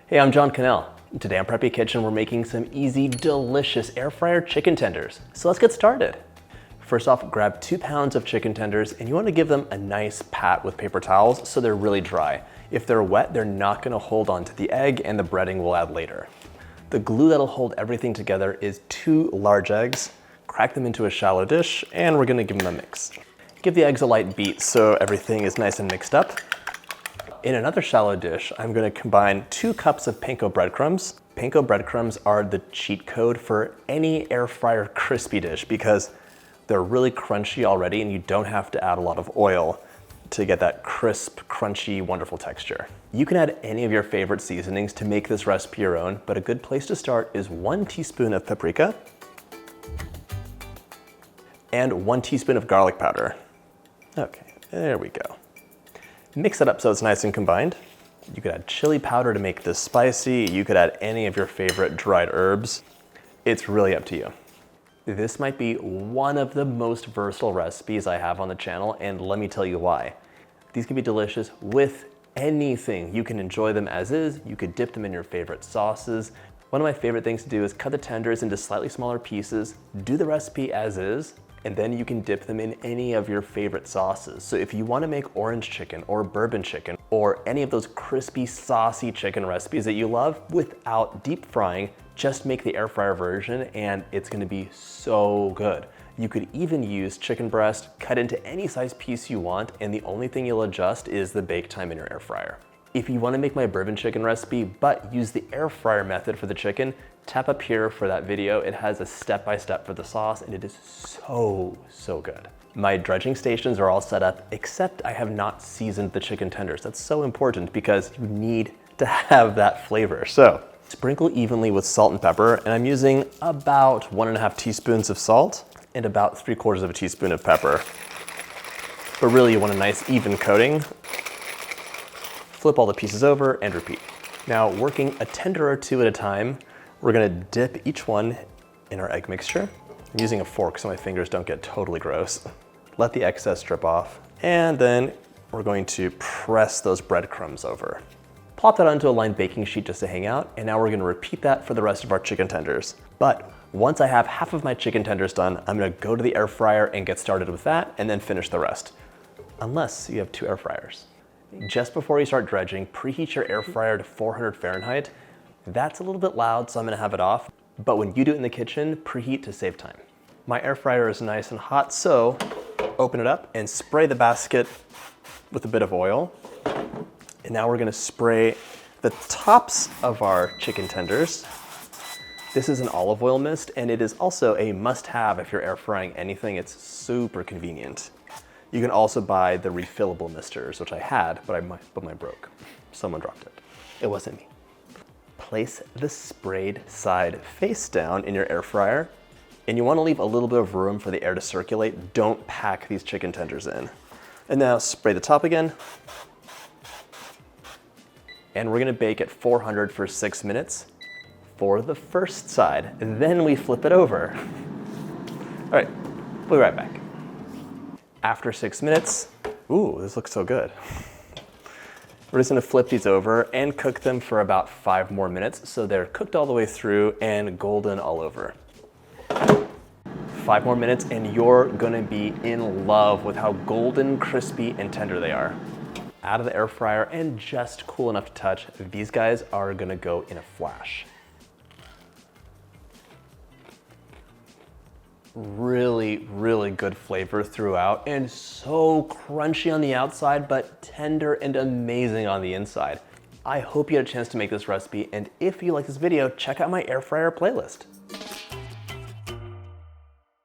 Hey, I'm John Cannell. Today on Preppy Kitchen, we're making some easy, delicious air fryer chicken tenders. So let's get started. First off, grab 2 pounds of chicken tenders and you want to give them a nice pat with paper towels so they're really dry. If they're wet, they're not going to hold on to the egg and the breading we'll add later. The glue that'll hold everything together is 2 large eggs. Crack them into a shallow dish and we're going to give them a mix. Give the eggs a light beat so everything is nice and mixed up. In another shallow dish, I'm going to combine 2 cups of panko breadcrumbs. Panko breadcrumbs are the cheat code for any air fryer crispy dish because they're really crunchy already and you don't have to add a lot of oil to get that crisp, crunchy, wonderful texture. You can add any of your favorite seasonings to make this recipe your own, but a good place to start is 1 teaspoon of paprika and 1 teaspoon of garlic powder. Okay, there we go. Mix it up so it's nice and combined. You could add chili powder to make this spicy. You could add any of your favorite dried herbs. It's really up to you. This might be one of the most versatile recipes I have on the channel, and let me tell you why. These can be delicious with anything. You can enjoy them as is. You could dip them in your favorite sauces. One of my favorite things to do is cut the tenders into slightly smaller pieces, do the recipe as is, and then you can dip them in any of your favorite sauces. So if you wanna make orange chicken or bourbon chicken or any of those crispy, saucy chicken recipes that you love without deep frying, just make the air fryer version and it's gonna be so good. You could even use chicken breast, cut into any size piece you want, and the only thing you'll adjust is the bake time in your air fryer. If you wanna make my bourbon chicken recipe, but use the air fryer method for the chicken, tap up here for that video. It has a step-by-step for the sauce and it is so good. My dredging stations are all set up, except I have not seasoned the chicken tenders. That's so important because you need to have that flavor. So sprinkle evenly with salt and pepper, and I'm using about 1.5 teaspoons of salt and about 3/4 of a teaspoon of pepper. But really you want a nice even coating. Flip all the pieces over and repeat. Now, working a tender or 2 at a time, we're gonna dip each one in our egg mixture. I'm using a fork so my fingers don't get totally gross. Let the excess drip off, and then we're going to press those breadcrumbs over. Plop that onto a lined baking sheet just to hang out, and now we're gonna repeat that for the rest of our chicken tenders. But once I have half of my chicken tenders done, I'm gonna go to the air fryer and get started with that, and then finish the rest. Unless you have 2 air fryers. Just before you start dredging, preheat your air fryer to 400 Fahrenheit. That's a little bit loud, so I'm gonna have it off. But when you do it in the kitchen, preheat to save time. My air fryer is nice and hot, so open it up and spray the basket with a bit of oil. And now we're gonna spray the tops of our chicken tenders. This is an olive oil mist, and it is also a must-have if you're air frying anything. It's super convenient. You can also buy the refillable misters, which I had, but mine broke. Someone dropped it. It wasn't me. Place the sprayed side face down in your air fryer, and you want to leave a little bit of room for the air to circulate. Don't pack these chicken tenders in. And now spray the top again. And we're gonna bake at 400 for 6 minutes for the first side. And then we flip it over. All right, we'll be right back. After 6 minutes, ooh, this looks so good. We're just gonna flip these over and cook them for about 5 more minutes so they're cooked all the way through and golden all over. 5 more minutes and you're gonna be in love with how golden, crispy, and tender they are. Out of the air fryer and just cool enough to touch, these guys are gonna go in a flash. Really good flavor throughout and so crunchy on the outside, but tender and amazing on the inside. I hope you had a chance to make this recipe, and if you like this video, check out my air fryer playlist.